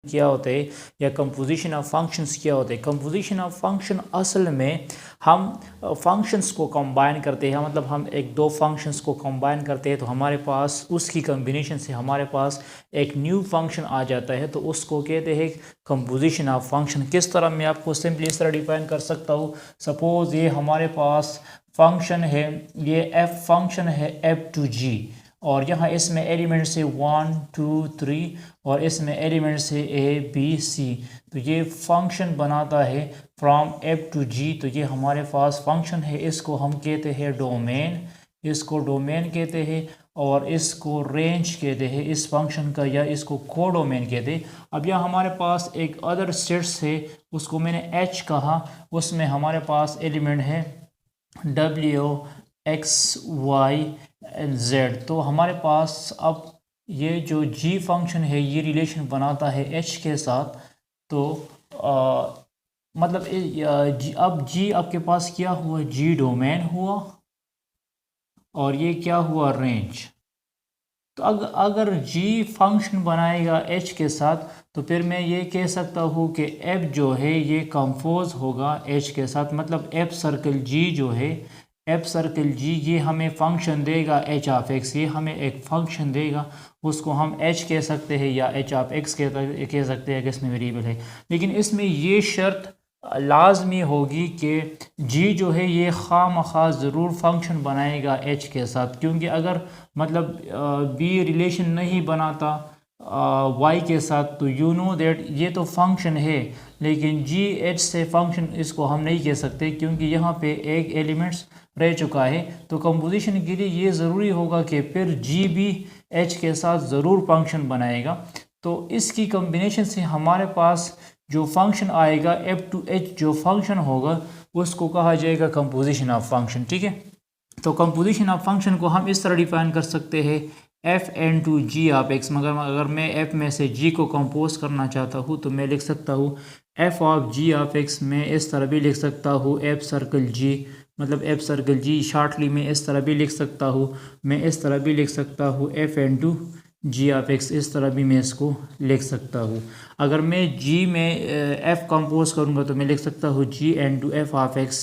क्या होते हैं या कंपोजिशन ऑफ फंक्शंस क्या होते हैं। कंपोजिशन ऑफ फंक्शन असल में हम फंक्शंस को कंबाइन करते हैं, मतलब हम एक दो फंक्शंस को कंबाइन करते हैं तो हमारे पास उसकी कम्बिनेशन से हमारे पास एक न्यू फंक्शन आ जाता है, तो उसको कहते हैं कंपोजिशन ऑफ फंक्शन। किस तरह मैं आपको सिंपली इस तरह डिफाइन कर सकता हूँ। सपोज ये हमारे पास फंक्शन है, ये एफ फंक्शन है एफ टू जी, और यहाँ इसमें एलिमेंट्स है 1 2 3 और इसमें एलिमेंट्स है ए बी सी। तो ये फंक्शन बनाता है फ्रॉम एफ टू जी। तो ये हमारे पास फंक्शन है, इसको हम कहते हैं डोमेन, इसको डोमेन कहते हैं और इसको रेंज कहते हैं इस फंक्शन का, या इसको कोडोमेन कहते हैं। अब यहाँ हमारे पास एक अदर सेट्स है, उसको मैंने एच कहा, उसमें हमारे पास एलिमेंट है डब्ल्यू एक्स वाई जेड। तो हमारे पास अब ये जो जी फंक्शन है ये रिलेशन बनाता है एच के साथ। तो मतलब अब जी आपके पास क्या हुआ, जी डोमेन हुआ और ये क्या हुआ, रेंज। तो अगर जी फंक्शन बनाएगा एच के साथ तो फिर मैं ये कह सकता हूँ कि एफ जो है ये कंपोज होगा एच के साथ। मतलब एफ सर्कल जी जो है, एफ सर्कल जी ये हमें फंक्शन देगा एच ऑफ एक्स, ये हमें एक फंक्शन देगा, उसको हम एच कह सकते हैं या एच ऑफ एक्स कह सकते हैं कि इसमें वेरिएबल है। लेकिन इसमें ये शर्त लाजमी होगी कि जी जो है ये खामखा ज़रूर फंक्शन बनाएगा एच के साथ, क्योंकि अगर मतलब बी रिलेशन नहीं बनाता वाई के साथ तो यू नो दैट ये तो फंक्शन है, लेकिन जी एच से फंक्शन इसको हम नहीं कह सकते क्योंकि यहाँ पे एक एलिमेंट्स रह चुका है। तो कंपोजिशन के लिए ये ज़रूरी होगा कि फिर जी भी एच के साथ ज़रूर फंक्शन बनाएगा। तो इसकी कम्बिनेशन से हमारे पास जो फंक्शन आएगा एफ टू एच जो फंक्शन होगा उसको कहा जाएगा कंपोजिशन ऑफ फंक्शन। ठीक है, तो कंपोजिशन ऑफ फंक्शन को हम इस तरह डिफाइन कर सकते हैं f into ji of x. मगर अगर मैं एफ में से जी को कंपोज करना चाहता हूँ तो मैं लिख सकता हूँ f of g of x. मैं इस तरह भी लिख सकता हूँ एफ सर्कल जी, मतलब एफ सर्कल जी शॉर्टली मैं इस तरह भी लिख सकता हूँ। मैं इस तरह भी लिख सकता हूँ f into ji of x, इस तरह भी मैं इसको लिख सकता हूँ। अगर मैं जी में एफ कंपोज करूँगा तो मैं लिख सकता हूँ g into F of x,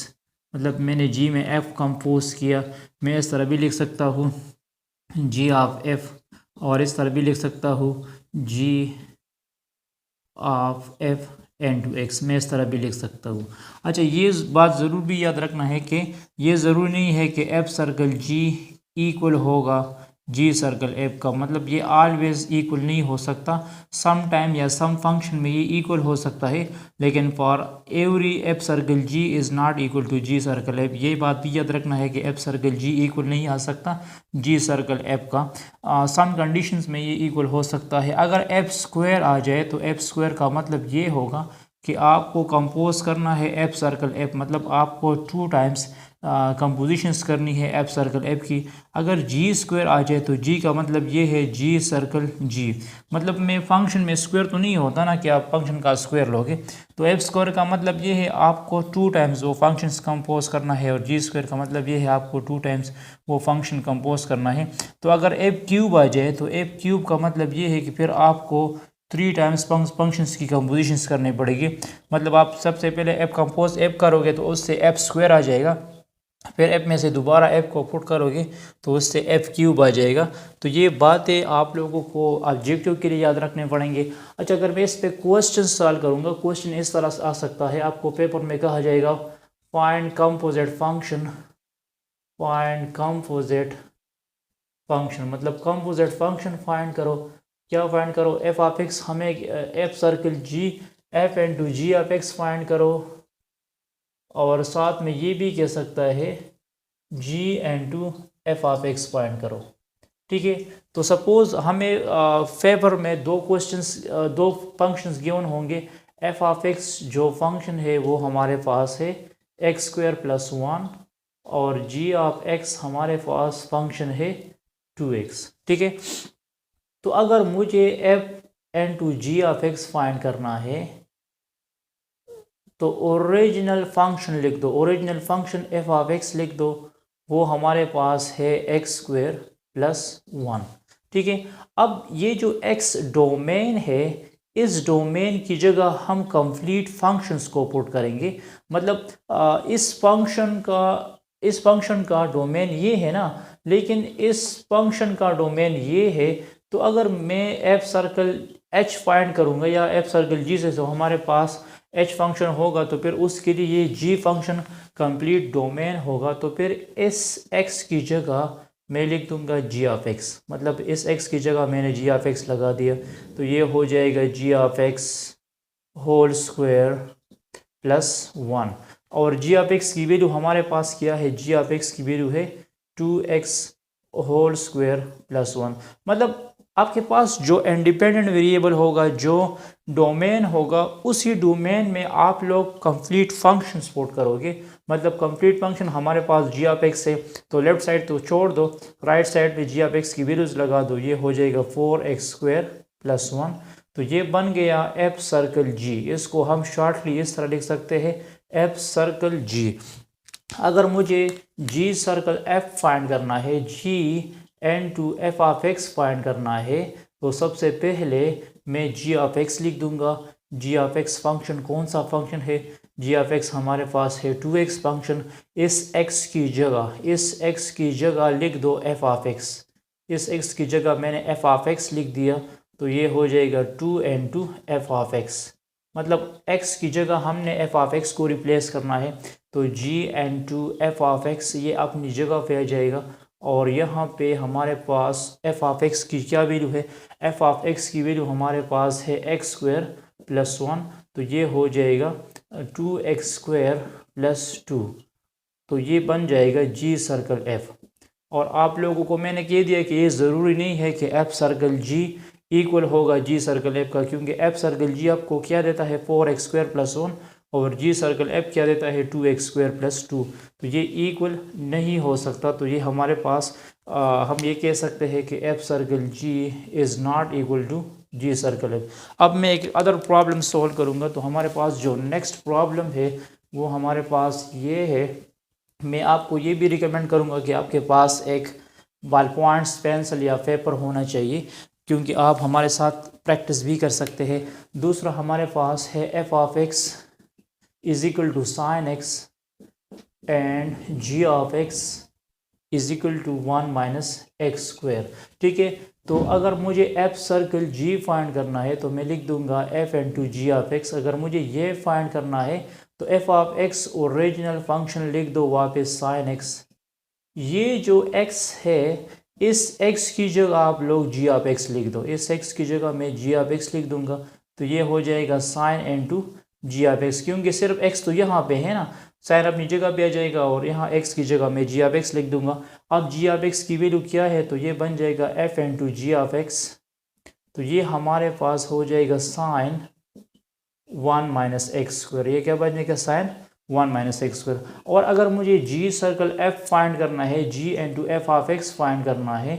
मतलब मैंने जी में एफ कंपोज किया। मैं इस तरह भी लिख सकता हूँ जी ऑफ एफ, और इस तरह भी लिख सकता हूँ g of f into x, मैं इस तरह भी लिख सकता हूँ। अच्छा, ये बात ज़रूर भी याद रखना है कि ये ज़रूरी नहीं है कि एफ सर्कल जी इक्वल होगा जी सर्कल एफ का, मतलब ये ऑलवेज इक्वल नहीं हो सकता। सम टाइम या सम फंक्शन में ये इक्वल हो सकता है, लेकिन for every f circle g is not equal to g circle f. ये बात भी याद रखना है कि एफ सर्कल जी इक्वल नहीं आ सकता जी सर्कल एफ का। सम कंडीशंस में ये इक्वल हो सकता है। अगर एफ स्क्वायर आ जाए तो एफ स्क्वायर का मतलब ये होगा कि आपको कंपोज करना है एफ सर्कल एफ, मतलब आपको 2 टाइम्स कंपोजिशंस करनी है एफ सर्कल एफ की। अगर जी स्क्वायर आ जाए तो जी का मतलब ये है जी सर्कल जी, मतलब में फंक्शन में स्क्वायर तो नहीं होता ना कि आप फंक्शन का स्क्वायर लोगे। तो एफ स्क्वायर का मतलब ये है आपको 2 टाइम्स वो फंक्शंस कंपोज करना है, और जी स्क्वायर का मतलब ये है आपको 2 टाइम्स वो फंक्शन कंपोज करना है। तो अगर एफ क्यूब आ जाए तो एफ क्यूब का मतलब ये है कि फिर आपको 3 टाइम्स फंक्शंस की कंपोजिशंस करनी पड़ेगी। मतलब आप सबसे पहले एफ कंपोज एफ करोगे तो उससे एफ स्क्वायर आ जाएगा, फिर एफ में से दोबारा एफ को पुट करोगे तो उससे एफ क्यूब आ जाएगा। तो ये बातें आप लोगों को ऑब्जेक्टिव के लिए याद रखने पड़ेंगे। अच्छा, अगर मैं इस पे क्वेश्चन सॉल्व करूँगा, क्वेश्चन इस तरह से आ सकता है, आपको पेपर में कहा जाएगा find composite function, find composite function, मतलब कंपोजिट फंक्शन फाइंड करो। क्या फाइंड करो, एफ ऑफ एक्स, हमें F circle G F into ji of x find करो, और साथ में ये भी कह सकता है जी into F of x find करो। ठीक है, तो सपोज हमें फेवर में दो क्वेश्चंस दो फंक्शंस गिवन होंगे। एफ ऑफ एक्स जो फंक्शन है वो हमारे पास है एक्स स्क्वायर प्लस 1, और जी ऑफ एक्स हमारे पास फंक्शन है 2x। ठीक है, तो अगर मुझे f into ji of x find करना है तो ओरिजिनल फंक्शन लिख दो, original function f of x लिख दो, वो हमारे पास है एक्स स्क्वायर प्लस 1। ठीक है, अब ये जो एक्स डोमेन है इस डोमेन की जगह हम कंप्लीट फंक्शंस को पुट करेंगे। मतलब इस फंक्शन का डोमेन ये है ना, लेकिन इस फंक्शन का डोमेन ये है। तो अगर मैं एफ सर्कल एच फाइंड करूँगा या एफ सर्कल जी से, तो हमारे पास एच फंक्शन होगा, तो फिर उसके लिए ये जी फंक्शन कंप्लीट डोमेन होगा। तो फिर इस एक्स की जगह मैं लिख दूंगा जी ऑफ एक्स, मतलब इस एक्स की जगह मैंने जी ऑफ एक्स लगा दिया, तो ये हो जाएगा g of x whole square plus 1। और जी ऑफ एक्स की वैल्यू हमारे पास क्या है, जी ऑफ एक्स की वैल्यू है 2x होल स्क्वायर प्लस 1। मतलब आपके पास जो इंडिपेंडेंट वेरिएबल होगा, जो डोमेन होगा, उसी डोमेन में आप लोग कंप्लीट फंक्शन सपोर्ट करोगे। मतलब कंप्लीट फंक्शन हमारे पास जी ऑफ एक्स है, तो लेफ्ट साइड तो छोड़ दो, राइट साइड पे जी ऑफ एक्स की वैल्यूज लगा दो, ये हो जाएगा 4x स्क्वायर प्लस 1। तो ये बन गया एफ सर्कल जी। इसको हम शॉर्टली इस तरह लिख सकते हैं, एफ सर्कल जी। अगर मुझे जी सर्कल एफ फाइंड करना है, जी into F of x find करना है, तो सबसे पहले मैं जी ऑफ एक्स लिख दूंगा। जी ऑफ एक्स फंक्शन कौन सा फंक्शन है, जी ऑफ एक्स हमारे पास है 2x फंक्शन। इस x की जगह लिख दो एफ ऑफ एक्स। इस x की जगह मैंने एफ ऑफ एक्स लिख दिया, तो ये हो जाएगा 2n2 एफ ऑफ एक्स। मतलब x की जगह हमने एफ ऑफ एक्स को रिप्लेस करना है, तो gn2 एफ ऑफ एक्स ये अपनी जगह पे आ जाएगा। और यहाँ पे हमारे पास एफ ऑफ एक्स की क्या वैल्यू है, एफ ऑफ एक्स की वैल्यू हमारे पास है एक्स स्क्वायर प्लस 1, तो ये हो जाएगा 2x स्क्वायर प्लस 2। तो ये बन जाएगा जी सर्कल एफ। और आप लोगों को मैंने कह दिया कि ये ज़रूरी नहीं है कि एफ सर्कल जी इक्वल होगा जी सर्कल एफ का, क्योंकि एफ सर्कल जी आपको क्या देता है 4x स्क्वायर प्लस 1, और जी सर्कल एफ क्या देता है 2x स्क्वायर प्लस 2। तो ये इक्वल नहीं हो सकता। तो ये हमारे पास हम ये कह सकते हैं कि f circle g is not equal to g circle f. अब मैं एक अदर प्रॉब्लम सॉल्व करूँगा। तो हमारे पास जो नेक्स्ट प्रॉब्लम है वो हमारे पास ये है। मैं आपको ये भी रिकमेंड करूँगा कि आपके पास एक बॉल पॉइंट्स पेंसिल या पेपर होना चाहिए, क्योंकि आप हमारे साथ प्रैक्टिस भी कर सकते हैं। दूसरा हमारे पास है f of x is equal to sine x and g of x is equal to 1 minus x square. ठीक है, तो अगर मुझे एफ सर्कल जी फाइंड करना है तो मैं लिख दूंगा f into ji of x. अगर मुझे ये फाइंड करना है तो f of x original function लिख दो वापस साइन एक्स। ये जो x है, इस x की जगह आप लोग g ऑफ x लिख दो। इस x की जगह मैं g ऑफ x लिख दूंगा, तो ये हो जाएगा sine into ji of x, क्योंकि सिर्फ x तो यहाँ पे है ना, साइन अपनी जगह पे आ जाएगा और यहाँ x की जगह मैं g ऑफ x लिख दूंगा। अब g ऑफ x की वैल्यू क्या है, तो ये बन जाएगा f into ji of x. तो ये हमारे पास हो जाएगा साइन 1 माइनस एक्स स्क्वायर। ये क्या बन जाएगा, साइन 1 माइनस एक्स स्क्वायर। और अगर मुझे जी सर्कल एफ फाइंड करना है, जी into F of x find करना है,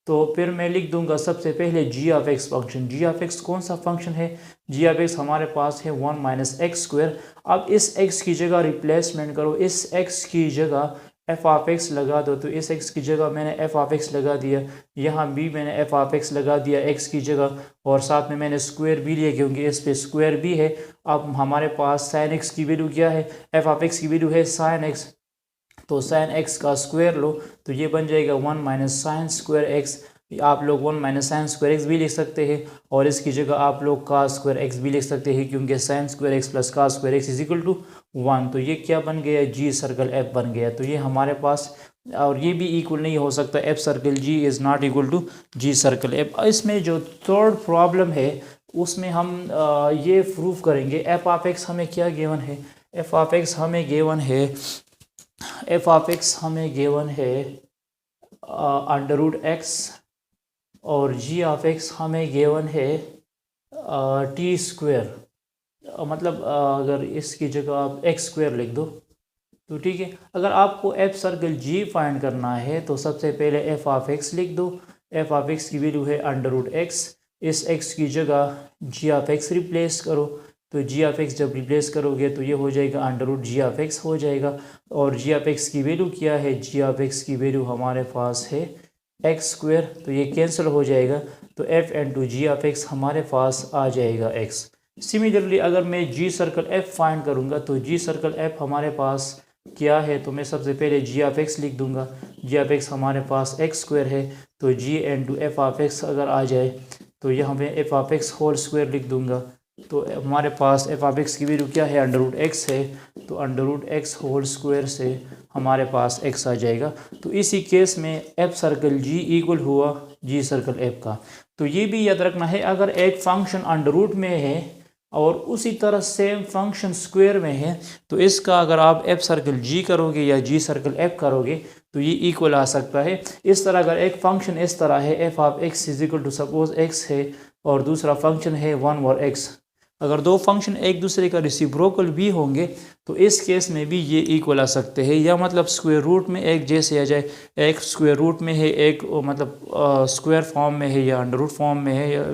तो फिर मैं लिख दूंगा सबसे पहले g of x function. G of x कौन सा फंक्शन है, जी ऑफ एक्स हमारे पास है 1 माइनस एक्स स्क्वायर। अब इस एक्स की जगह रिप्लेसमेंट करो, इस एक्स की जगह एफ ऑफ एक्स लगा दो। तो इस एक्स की जगह मैंने एफ ऑफ एक्स लगा दिया, यहाँ भी मैंने एफ ऑफ एक्स लगा दिया एक्स की जगह, और साथ में मैंने स्क्वायर भी लिया क्योंकि इस पे स्क्वायर भी है। अब हमारे पास साइन एक्स की वैल्यू क्या है, एफ ऑफ एक्स की वैल्यू है साइन एक्स, तो साइन एक्स का स्क्वायर लो, तो ये बन जाएगा 1 माइनस साइन स्क्वायर एक्स। आप लोग 1 माइनस साइन स्क्वायर एक्स भी लिख सकते हैं, और इसकी जगह आप लोग का स्क्वायर एक्स भी लिख सकते हैं, क्योंकि साइन स्क्वायर एक्स प्लस का square x is equal to 1। तो ये क्या बन गया, जी सर्कल एफ बन गया। तो ये हमारे पास, और ये भी इक्वल नहीं हो सकता, f circle g is not equal to g circle f. इसमें जो थर्ड प्रॉब्लम है उसमें हम ये प्रूफ करेंगे। एफ ऑफ एक्स हमें क्या गिवन है, एफ ऑफ एक्स हमें गिवन है, एफ ऑफ एक्स हमें गिवन है अंडर रूट एक्स, और जी ऑफ एक्स हमें गिवन है टी स्क्वायर। मतलब अगर इसकी जगह आप एक्स स्क्वायर लिख दो तो ठीक है। अगर आपको एफ सर्कल जी फाइंड करना है तो सबसे पहले एफ ऑफ एक्स लिख दो। एफ ऑफ एक्स की वैल्यू है अंडर रूट एक्स, इस एक्स की जगह जी ऑफ एक्स रिप्लेस करो, तो जी ऑफ एक्स जब रिप्लेस करोगे तो ये हो जाएगा under root g of x हो जाएगा। और जी ऑफ एक्स की वैल्यू क्या है, जी ऑफ एक्स की वैल्यू हमारे पास है एक्स स्क्वायर, तो ये कैंसिल हो जाएगा, तो f into g of x हमारे पास आ जाएगा एक्स। सिमिलरली अगर मैं जी सर्कल एफ फाइंड करूँगा तो जी सर्कल एफ हमारे पास क्या है, तो मैं सबसे पहले जी ऑफ एक्स लिख दूंगा। जी ऑफ एक्स हमारे पास एक्स स्क्वायर है, तो g into f of x अगर आ जाए तो यहाँ पे f of x whole square लिख दूंगा। तो हमारे पास एफ ऑफ एक्स की वैल्यू क्या है, अंडर रूट एक्स है, तो under root x whole square से हमारे पास एक्स आ जाएगा। तो इसी केस में एफ सर्कल जी इक्वल हुआ जी सर्कल एफ का। तो ये भी याद रखना है, अगर एक फंक्शन अंडर रूट में है और उसी तरह सेम फंक्शन स्क्वायर में है, तो इसका अगर आप एफ सर्कल जी करोगे या जी सर्कल एफ करोगे तो ये इक्वल आ सकता है। इस तरह अगर एक फंक्शन इस तरह है, f of x is equal to suppose x है और दूसरा फंक्शन है 1 और एक्स, अगर दो फंक्शन एक दूसरे का रेसिप्रोकल भी होंगे तो इस केस में भी ये इक्वल आ सकते हैं। या मतलब स्क्वायर रूट में एक जैसे आ जाए, एक स्क्वायर रूट में है, एक मतलब स्क्वायर फॉर्म में है या अंडर रूट फॉर्म में है, या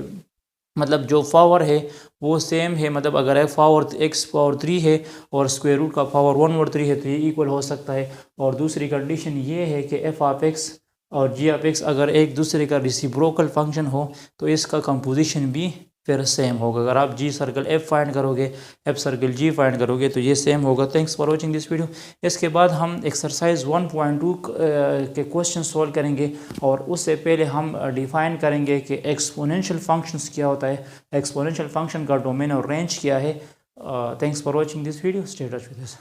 मतलब जो पावर है वो सेम है, मतलब अगर एक पावर एक्स पावर 3 है और स्क्वायर रूट का पावर 1 और 3 है तो ये इक्वल हो सकता है। और दूसरी कंडीशन ये है कि एफ ऑफ एक्स और जी ऑफ एक्स अगर एक दूसरे का रेसिप्रोकल फंक्शन हो तो इसका कंपोजिशन भी फिर सेम होगा। अगर आप जी सर्कल एफ फाइंड करोगे, एफ सर्कल जी फाइंड करोगे तो ये सेम होगा। Thanks for watching this video. इसके बाद हम एक्सरसाइज 1.2 के क्वेश्चन सॉल्व करेंगे और उससे पहले हम डिफाइन करेंगे कि एक्सपोनेंशियल फंक्शंस क्या होता है, एक्सपोनेंशियल फंक्शन का डोमेन और रेंज क्या है। Thanks for watching this video, stay touch with us.